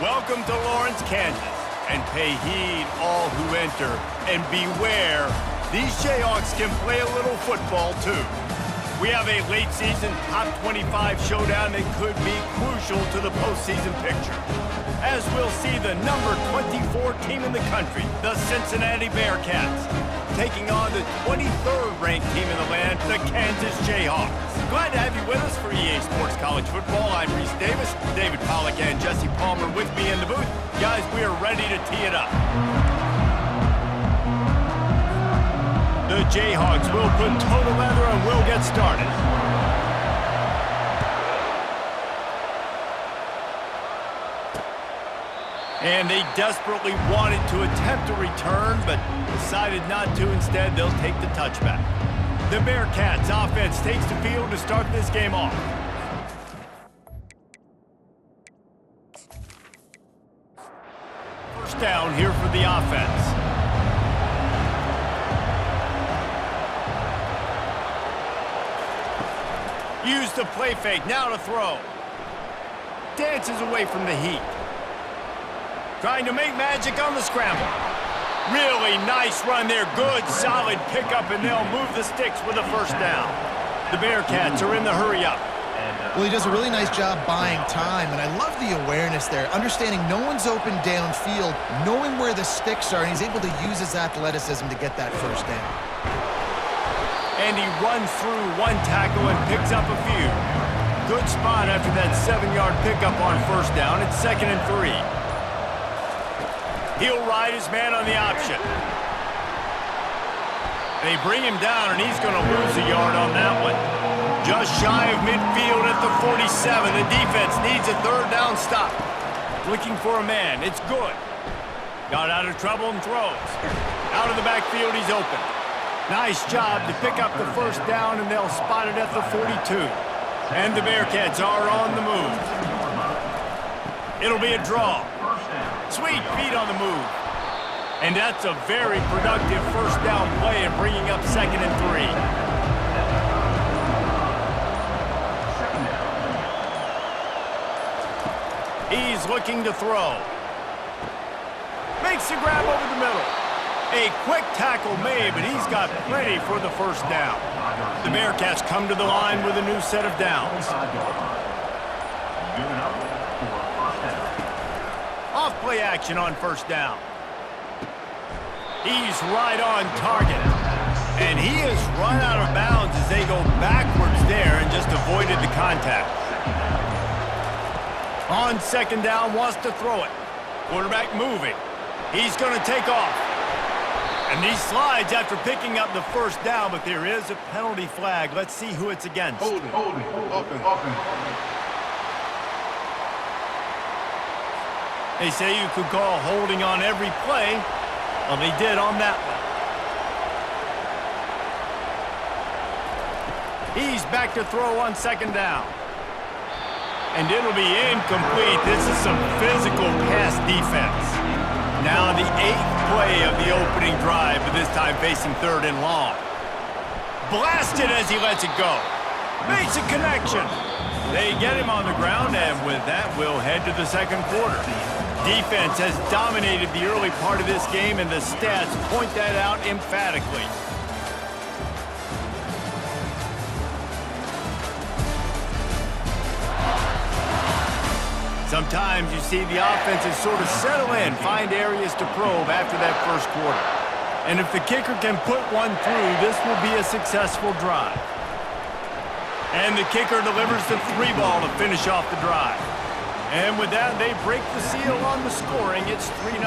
Welcome to Lawrence, Kansas, and pay heed all who enter, and beware, these Jayhawks can play a little football too. We have a late season top 25 showdown that could be crucial to the postseason picture, as we'll see the number 24 team in the country, the Cincinnati Bearcats, taking on the 23rd ranked team in the land, the Kansas Jayhawks. Glad to have you with us for EA Sports College Football. I'm Reese Davis, David Pollack and Jesse Palmer with me in the booth. Guys, we are ready to tee it up. The Jayhawks will put total leather and we'll get started. And they desperately wanted to attempt a return, but decided not to. Instead, they'll take the touchback. The Bearcats offense takes the field to start this game off. First down here for the offense. Use the play fake, now to throw. Dances away from the heat. Trying to make magic on the scramble. Really nice run there. Good, solid pickup, and they'll move the sticks with a first down. The Bearcats are in the hurry-up. Well, he does a really nice job buying time, and I love the awareness there, understanding no one's open downfield, knowing where the sticks are, and he's able to use his athleticism to get that first down. And he runs through one tackle and picks up a few. Good spot after that 7-yard pickup on first down. It's 2nd and 3. He'll ride his man on the option. They bring him down, and he's going to lose a yard on that one. Just shy of midfield at the 47. The defense needs a third down stop. Looking for a man. It's good. Got out of trouble and throws. Out of the backfield, he's open. Nice job to pick up the first down, and they'll spot it at the 42. And the Bearcats are on the move. It'll be a draw. Sweet feet on the move. And that's a very productive first down play and bringing up 2nd and 3. He's looking to throw. Makes the grab over the middle. A quick tackle made, but he's got plenty for the first down. The Bearcats come to the line with a new set of downs. Off-play action on first down. He's right on target. And he has run out of bounds as they go backwards there and just avoided the contact. On 2nd down, wants to throw it. Quarterback moving. He's going to take off. And he slides after picking up the first down, but there is a penalty flag. Let's see who it's against. Holding. They say you could call holding on every play. Well, they did on that one. He's back to throw on 2nd down. And it'll be incomplete. This is some physical pass defense. Now the 8th play of the opening drive, but this time facing 3rd and long. Blasted as he lets it go. Makes a connection. They get him on the ground, and with that, we'll head to the 2nd quarter. Defense has dominated the early part of this game, and the stats point that out emphatically. Sometimes you see the offenses sort of settle in, find areas to probe after that first quarter. And if the kicker can put one through, this will be a successful drive. And the kicker delivers the 3 ball to finish off the drive. And with that, they break the seal on the scoring. It's 3-0.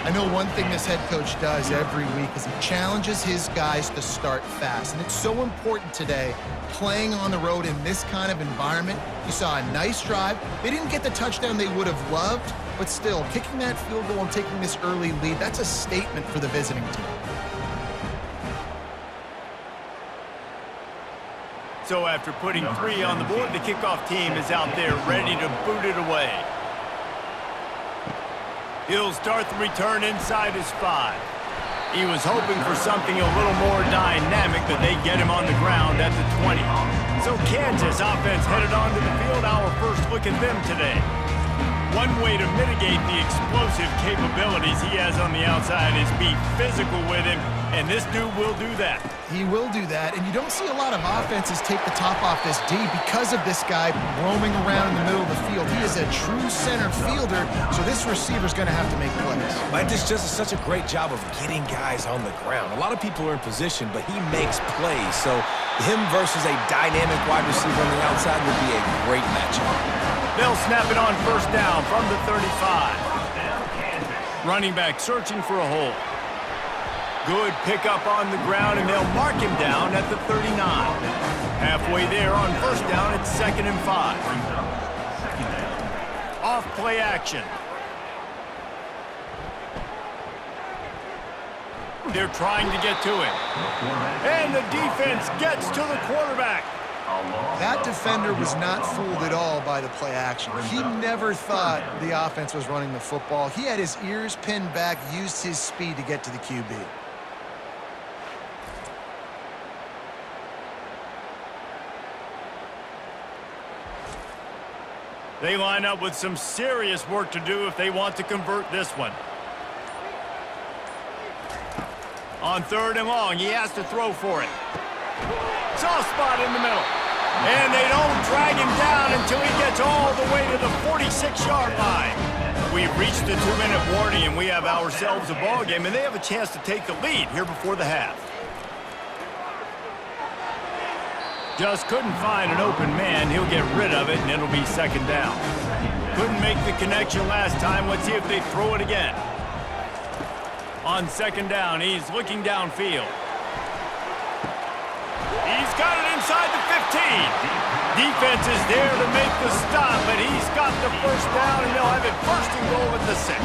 I know one thing this head coach does every week is he challenges his guys to start fast. And it's so important today, playing on the road in this kind of environment. You saw a nice drive. They didn't get the touchdown they would have loved, but still, kicking that field goal and taking this early lead, that's a statement for the visiting team. So after putting 3 on the board, the kickoff team is out there ready to boot it away. He'll start the return inside his 5. He was hoping for something a little more dynamic, but they get him on the ground at the 20. So Kansas offense headed onto the field. Our first look at them today. One way to mitigate the explosive capabilities he has on the outside is be physical with him, and this dude will do that. He will do that, and you don't see a lot of offenses take the top off this D because of this guy roaming around in the middle of the field. He is a true center fielder, so this receiver's going to have to make plays. Mike just does such a great job of getting guys on the ground. A lot of people are in position, but he makes plays, so him versus a dynamic wide receiver on the outside would be a great matchup. They'll snap it on first down from the 35. Running back searching for a hole. Good pickup on the ground, and they'll mark him down at the 39. Halfway there on first down, it's 2nd and 5. Off play action. They're trying to get to him. And the defense gets to the quarterback. That defender was not fooled at all by the play action. He never thought the offense was running the football. He had his ears pinned back, used his speed to get to the QB. They line up with some serious work to do if they want to convert this one. On 3rd and long, he has to throw for it. Soft spot in the middle. And they don't drag him down until he gets all the way to the 46-yard line. We've reached the 2-minute warning, and we have ourselves a ball game, and they have a chance to take the lead here before the half. Just couldn't find an open man. He'll get rid of it, and it'll be 2nd down. Couldn't make the connection last time. Let's see if they throw it again. On 2nd down, he's looking downfield. He's got it inside the 15. Defense is there to make the stop, but he's got the first down, and they'll have it 1st and goal at the 6.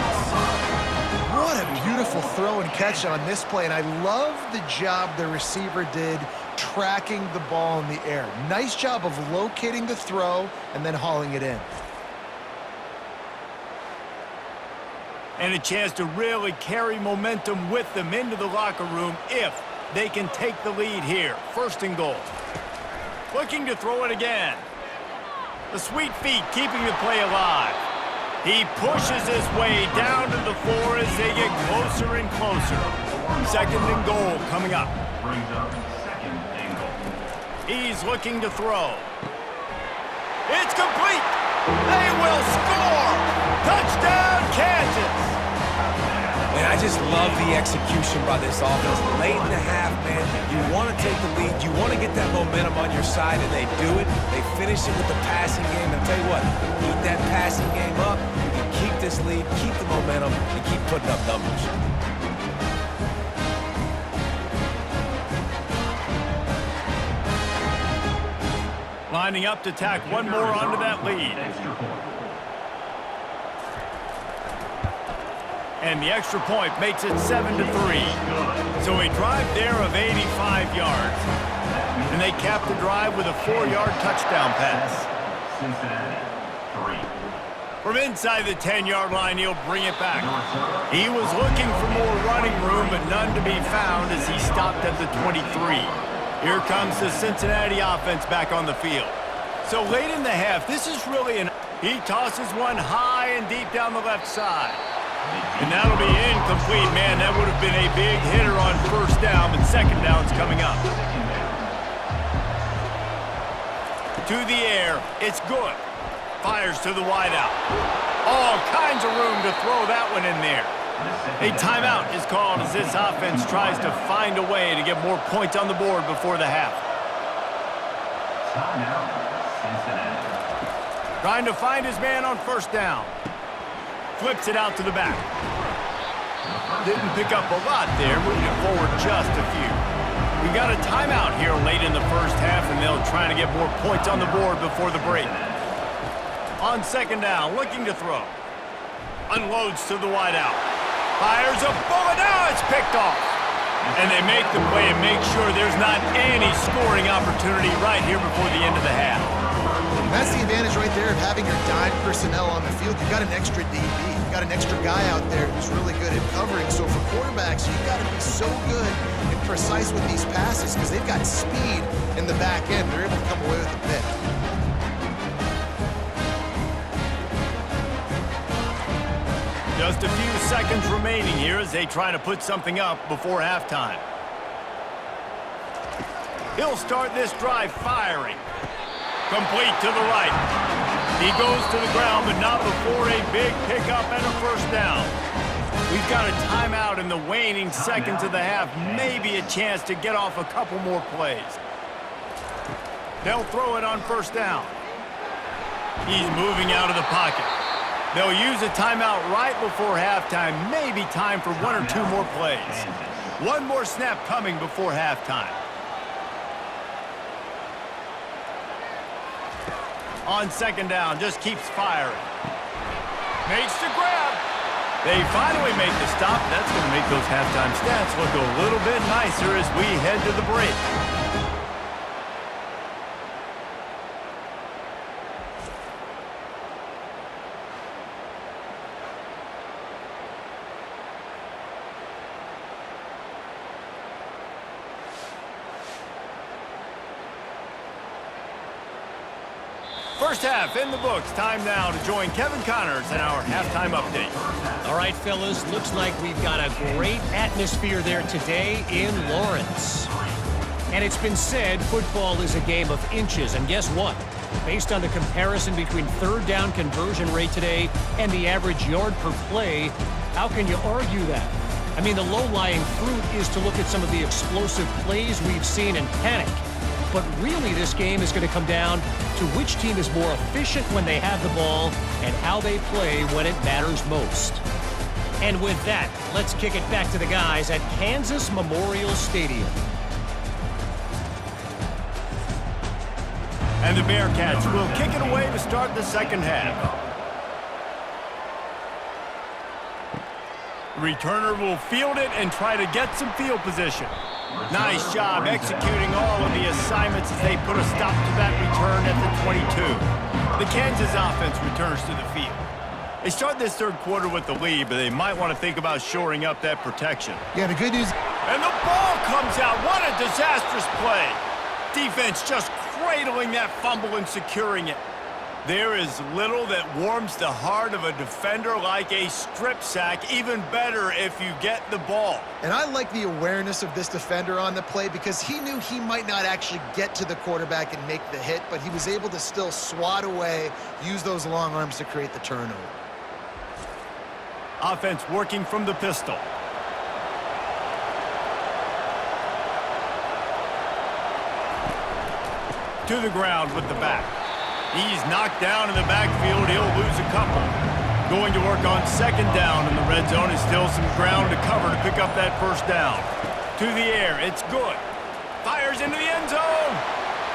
What a beautiful throw and catch on this play, and I love the job the receiver did tracking the ball in the air. Nice job of locating the throw and then hauling it in. And a chance to really carry momentum with them into the locker room if they can take the lead here. 1st and goal. Looking to throw it again. The sweet feet keeping the play alive. He pushes his way down to the 4 as they get closer and closer. 2nd and goal coming up. He's looking to throw. It's complete. They will score. Touchdown, Kansas. Man, I just love the execution by this offense. Late in the half, man, you want to take the lead. You want to get that momentum on your side, and they do it. They finish it with the passing game. And I'll tell you what, keep that passing game up. You can keep this lead, keep the momentum, and keep putting up numbers. Lining up to tack one more onto that lead. And the extra point makes it 7-3. So a drive there of 85 yards. And they cap the drive with a 4-yard touchdown pass. From inside the 10-yard line, he'll bring it back. He was looking for more running room, but none to be found as he stopped at the 23. Here comes the Cincinnati offense back on the field. So late in the half, this is really he tosses one high and deep down the left side. And that'll be incomplete, man. That would have been a big hitter on 1st down, but 2nd down's coming up. To the air, it's good. Fires to the wideout. All kinds of room to throw that one in there. A timeout is called as this offense tries to find a way to get more points on the board before the half. Trying to find his man on 1st down. Flips it out to the back. Didn't pick up a lot there, moving forward just a few. We got a timeout here late in the 1st half, and they'll try to get more points on the board before the break. On 2nd down, looking to throw. Unloads to the wideout. Fires a bullet. Now it's picked off. And they make the play and make sure there's not any scoring opportunity right here before the end of the half. And that's the advantage right there of having your dime personnel on the field. You've got an extra DB. You've got an extra guy out there who's really good at covering. So for quarterbacks, you've got to be so good and precise with these passes because they've got speed in the back end. They're able to come away with the pick. Just a few seconds remaining here as they try to put something up before halftime. He'll start this drive firing. Complete to the right. He goes to the ground, but not before a big pickup and a first down. We've got a timeout in the waning seconds of the half. Maybe a chance to get off a couple more plays. They'll throw it on first down. He's moving out of the pocket. They'll use a timeout right before halftime. Maybe time for one or two more plays. One more snap coming before halftime. On second down, just keeps firing. Makes the grab. They finally make the stop. That's going to make those halftime stats look a little bit nicer as we head to the break. First half in the books. Time now to join Kevin Connors in our halftime update. All right, fellas, looks like we've got a great atmosphere there today in Lawrence. And it's been said football is a game of inches. And guess what? Based on the comparison between third down conversion rate today and the average yard per play, how can you argue that? I mean, the low-lying fruit is to look at some of the explosive plays we've seen and panic. But really, this game is going to come down to which team is more efficient when they have the ball and how they play when it matters most. And with that, let's kick it back to the guys at Kansas Memorial Stadium. And the Bearcats will kick it away to start the second half. Returner will field it and try to get some field position. Nice job executing all of the assignments as they put a stop to that return at the 22. The Kansas offense returns to the field. They start this third quarter with the lead, but they might want to think about shoring up that protection. Yeah, the good news... And the ball comes out. What a disastrous play. Defense just cradling that fumble and securing it. There is little that warms the heart of a defender like a strip sack. Even better if you get the ball. And I like the awareness of this defender on the play because he knew he might not actually get to the quarterback and make the hit, but he was able to still swat away, use those long arms to create the turnover. Offense working from the pistol. To the ground with the back. He's knocked down in the backfield. He'll lose a couple. Going to work on second down in the red zone. Is still some ground to cover to pick up that first down. To the air. It's good. Fires into the end zone.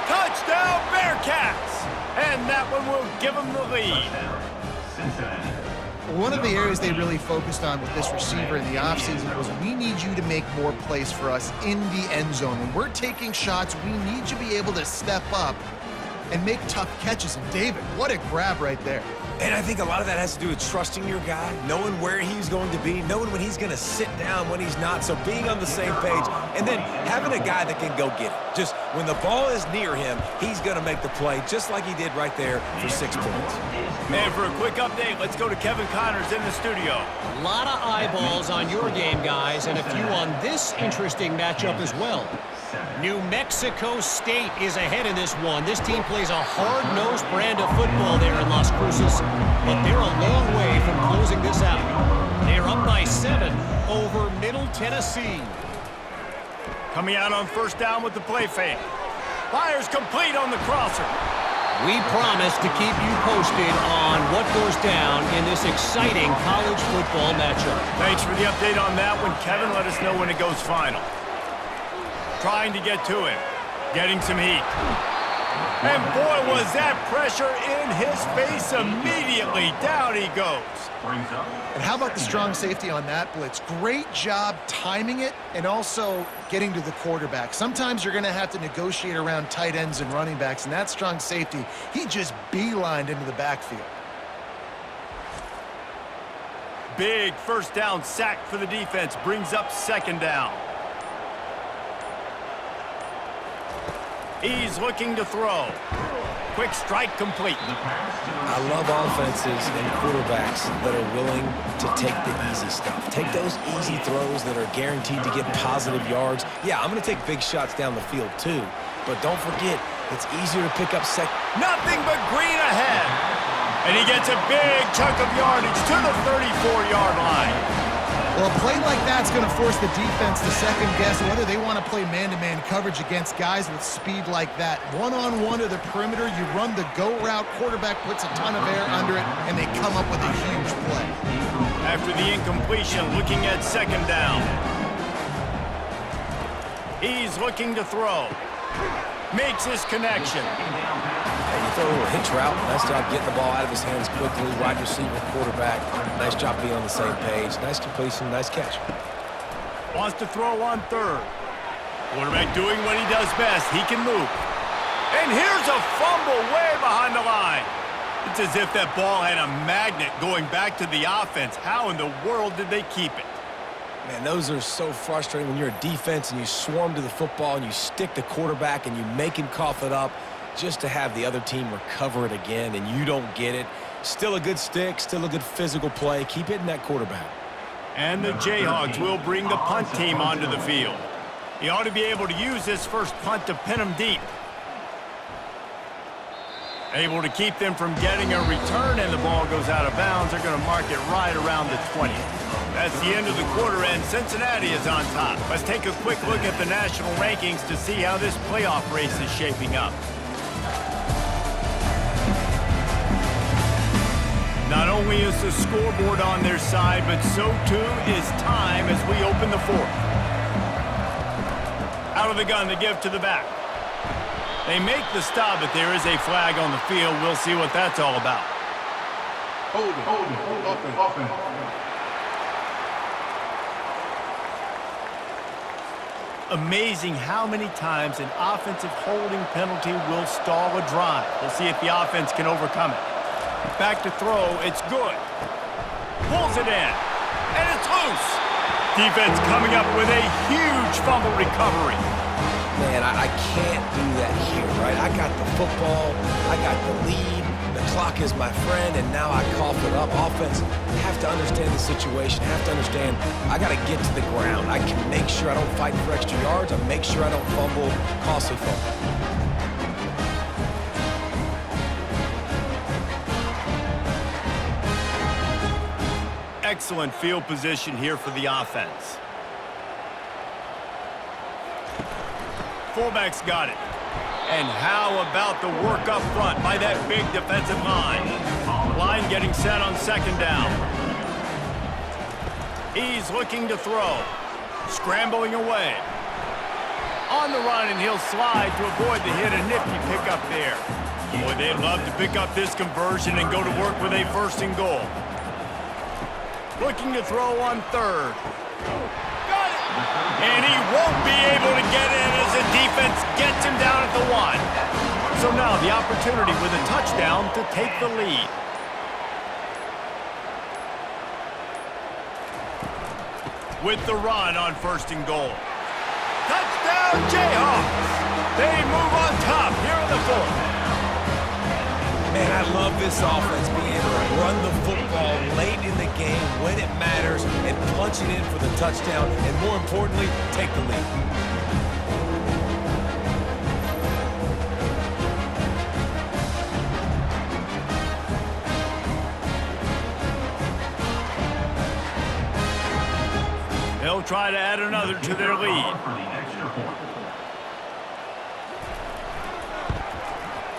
Touchdown, Bearcats. And that one will give them the lead. One of the areas they really focused on with this receiver in the offseason was we need you to make more plays for us in the end zone. When we're taking shots, we need you to be able to step up and make tough catches. And David, what a grab right there. And I think a lot of that has to do with trusting your guy, knowing where he's going to be, knowing when he's going to sit down, when he's not. So being on the same page, and then having a guy that can go get it. Just when the ball is near him, he's going to make the play, just like he did right there for 6 points. And for a quick update, let's go to Kevin Connors in the studio. A lot of eyeballs on your game, guys, and a few on this interesting matchup as well. New Mexico State is ahead in this one. This team plays a hard-nosed brand of football there in Las Cruces, but they're a long way from closing this out. They're up by 7 over Middle Tennessee. Coming out on first down with the play fake. Fires complete on the crosser. We promise to keep you posted on what goes down in this exciting college football matchup. Thanks for the update on that one, Kevin. Let us know when it goes final. Trying to get to him. Getting some heat. And boy, was that pressure in his face immediately. Down he goes. And how about the strong safety on that blitz? Great job timing it and also getting to the quarterback. Sometimes you're going to have to negotiate around tight ends and running backs, and that strong safety, he just beelined into the backfield. Big first down sack for the defense. Brings up second down. He's looking to throw. Quick strike complete. I love offenses and quarterbacks that are willing to take the easy stuff. Take those easy throws that are guaranteed to get positive yards. Yeah, I'm going to take big shots down the field too, but don't forget, it's easier to pick up Nothing but green ahead. And he gets a big chunk of yardage to the 34-yard line. Well, a play like that's going to force the defense to second-guess whether they want to play man-to-man coverage against guys with speed like that. One-on-one to the perimeter, you run the go route, quarterback puts a ton of air under it, and they come up with a huge play. After the incompletion, looking at second down. He's looking to throw. Makes his connection. You throw a little hitch route. Nice job getting the ball out of his hands quickly. Wide receiver, quarterback. Nice job being on the same page. Nice completion, nice catch. Wants to throw on third. Quarterback doing what he does best. He can move. And here's a fumble way behind the line. It's as if that ball had a magnet going back to the offense. How in the world did they keep it? Man, those are so frustrating when you're a defense and you swarm to the football and you stick the quarterback and you make him cough it up just to have the other team recover it again and you don't get it. Still a good stick, still a good physical play. Keep hitting that quarterback. And the Jayhawks will bring the punt team onto the field. He ought to be able to use this first punt to pin them deep. Able to keep them from getting a return, and the ball goes out of bounds. They're going to mark it right around the 20. That's the end of the quarter, and Cincinnati is on top. Let's take a quick look at the national rankings to see how this playoff race is shaping up. Not only is the scoreboard on their side, but so too is time as we open the fourth. Out of the gun to give to the back. They make the stop, but there is a flag on the field. We'll see what that's all about. Hold it. Offense. Amazing how many times an offensive holding penalty will stall a drive. We'll see if the offense can overcome it. Back to throw, it's good. Pulls it in, and it's loose. Defense coming up with a huge fumble recovery. Man, I can't do that here, right? I got the football, I got the lead, the clock is my friend, and now I cough it up. Offense, have to understand the situation, have to understand I got to get to the ground. I can make sure I don't fight for extra yards. I make sure I don't fumble, costly fumble. Excellent field position here for the offense. Fullback's got it. And how about the work up front by that big defensive line? Line getting set on second down. He's looking to throw. Scrambling away. On the run, and he'll slide to avoid the hit. A nifty pickup there. Boy, they'd love to pick up this conversion and go to work with a first and goal. Looking to throw on third. Got it! And he won't be able to get in as the defense gets him down at the 1. So now the opportunity with a touchdown to take the lead. With the run on first and goal. Touchdown Jayhawks! They move on top here in the fourth. Man, I love this offense being able to run the football late in the game when it matters and punch it in for the touchdown and, more importantly, take the lead. They'll try to add another to their lead.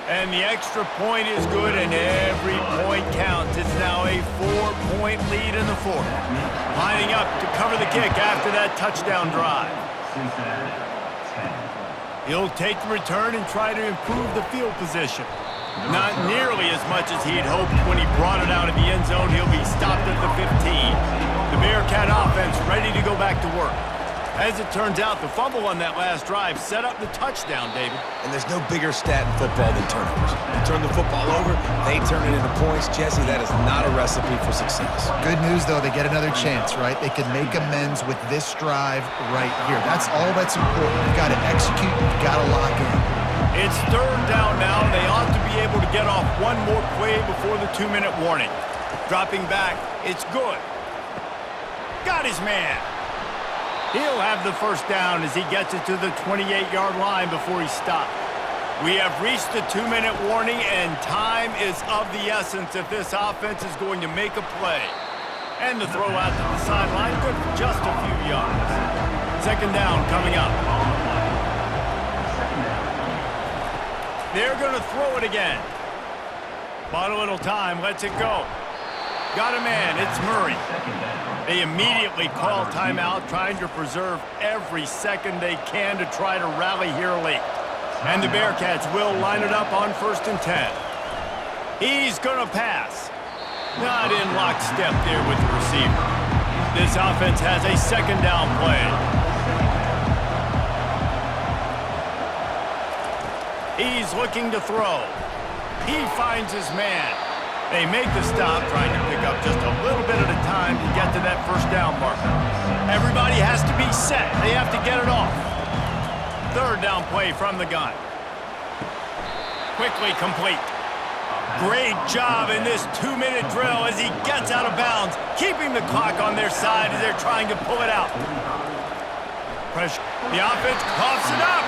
And the extra point is good, and every point counts. It's now a 4-point lead in the fourth. Lining up to cover the kick after that touchdown drive. He'll take the return and try to improve the field position. Not nearly as much as he had hoped when he brought it out of the end zone. He'll be stopped at the 15. The Bearcat offense ready to go back to work. As it turns out, the fumble on that last drive set up the touchdown, David. And there's no bigger stat in football than turnovers. You turn the football over, they turn it into points. Jesse, that is not a recipe for success. Good news, though, they get another chance, right? They can make amends with this drive right here. That's all that's important. You got to execute, you got to lock in. It's third down now, and they ought to be able to get off one more play before the 2-minute warning. Dropping back, it's good. Got his man. He'll have the first down as he gets it to the 28-yard line before he stopped. We have reached the 2-minute warning, and time is of the essence if this offense is going to make a play. And the throw out to the sideline, good for just a few yards. Second down coming up. They're going to throw it again. Bought a little time, lets it go. Got a man, it's Murray. They immediately call timeout, trying to preserve every second they can to try to rally here late. And the Bearcats will line it up on 1st and 10. He's going to pass. Not in lockstep there with the receiver. This offense has a second down play. He's looking to throw. He finds his man. They make the stop, trying to pick up just a little bit at a time to get to that first down marker. Everybody has to be set. They have to get it off. Third down play from the gun. Quickly complete. Great job in this 2-minute drill as he gets out of bounds, keeping the clock on their side as they're trying to pull it out. Pressure. The offense coughs it up.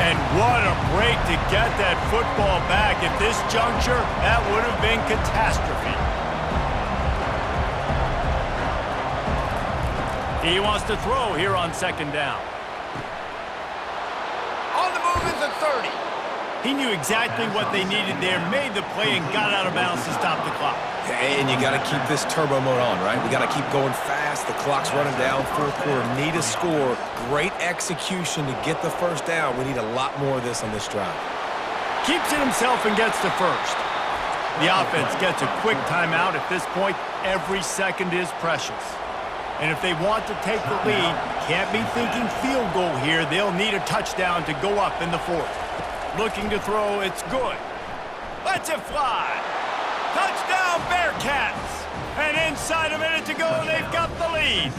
And what a break to get that football back. At this juncture, that would have been catastrophe. He wants to throw here on second down. On the move is the 30. He knew exactly what they needed there, made the play, and got out of bounds to stop the clock. And you got to keep this turbo mode on, right? We got to keep going fast. The clock's running down. Fourth quarter, need a score. Great execution to get the first down. We need a lot more of this on this drive. Keeps it himself and gets to first. The offense gets a quick timeout. At this point, every second is precious. And if they want to take the lead, can't be thinking field goal here. They'll need a touchdown to go up in the fourth. Looking to throw, it's good. Lets it fly. Touchdown, Bearcats! And inside a minute to go, they've got the lead.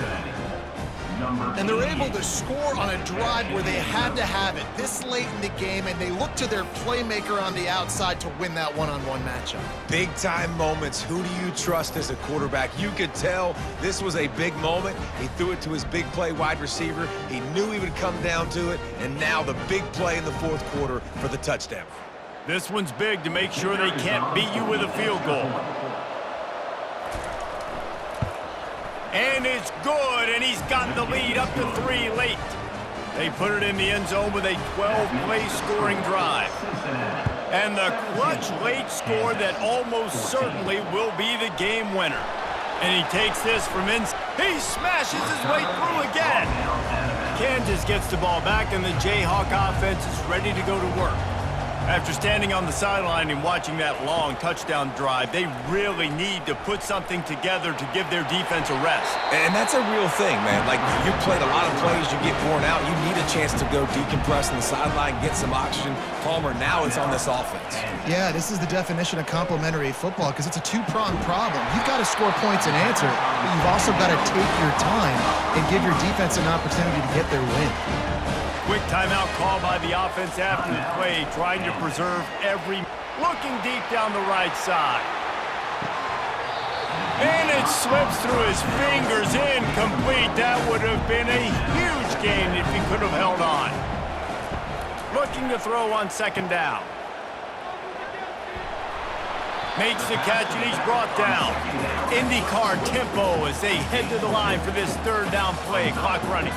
And they're able to score on a drive where they had to have it this late in the game, and they look to their playmaker on the outside to win that one-on-one matchup. Big-time moments. Who do you trust as a quarterback? You could tell this was a big moment. He threw it to his big play wide receiver. He knew he would come down to it, and now the big play in the fourth quarter for the touchdown. This one's big to make sure they can't beat you with a field goal. And it's good, and he's got the lead up to 3 late. They put it in the end zone with a 12-play scoring drive. And the clutch late score that almost certainly will be the game winner. And he takes this from inside. He smashes his way through again. Kansas gets the ball back, and the Jayhawk offense is ready to go to work. After standing on the sideline and watching that long touchdown drive, they really need to put something together to give their defense a rest. And that's a real thing, man. Like, you played a lot of plays, you get worn out, you need a chance to go decompress on the sideline, get some oxygen. Palmer, now it's on this offense. Yeah, this is the definition of complementary football because it's a two-pronged problem. You've got to score points and answer, but you've also got to take your time and give your defense an opportunity to get their win. Quick timeout call by the offense after the play, trying to preserve every... Looking deep down the right side. And it slips through his fingers, incomplete. That would have been a huge gain if he could have held on. Looking to throw on second down. Makes the catch, and he's brought down. IndyCar tempo as they head to the line for this third down play. Clock running.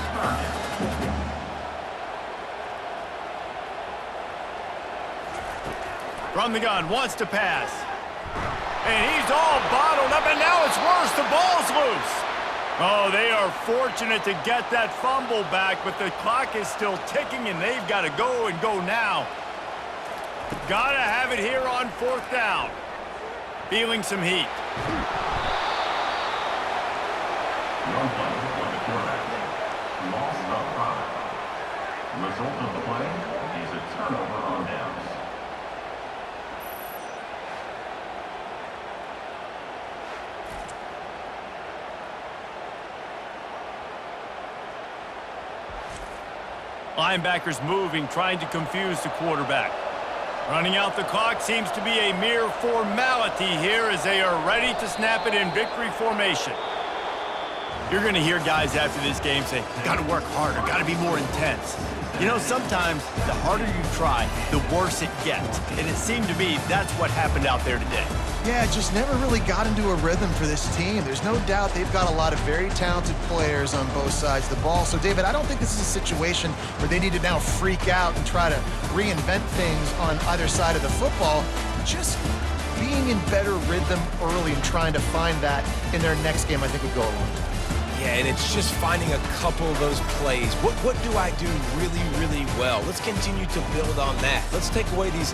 From the gun, wants to pass. And he's all bottled up, and now it's worse. The ball's loose. Oh, they are fortunate to get that fumble back, but the clock is still ticking, and they've got to go and go now. Got to have it here on fourth down. Feeling some heat. Result of the play is a turnover on downs. Linebackers moving, trying to confuse the quarterback. Running out the clock seems to be a mere formality here as they are ready to snap it in victory formation. You're going to hear guys after this game say, got to work harder, got to be more intense. You know, sometimes the harder you try, the worse it gets. And it seemed to me that's what happened out there today. Yeah, it just never really got into a rhythm for this team. There's no doubt they've got a lot of very talented players on both sides of the ball. So, David, I don't think this is a situation where they need to now freak out and try to reinvent things on either side of the football. Just being in better rhythm early and trying to find that in their next game, I think, would go a long way. Yeah, and it's just finding a couple of those plays. What do I do really, really well? Let's continue to build on that. Let's take away these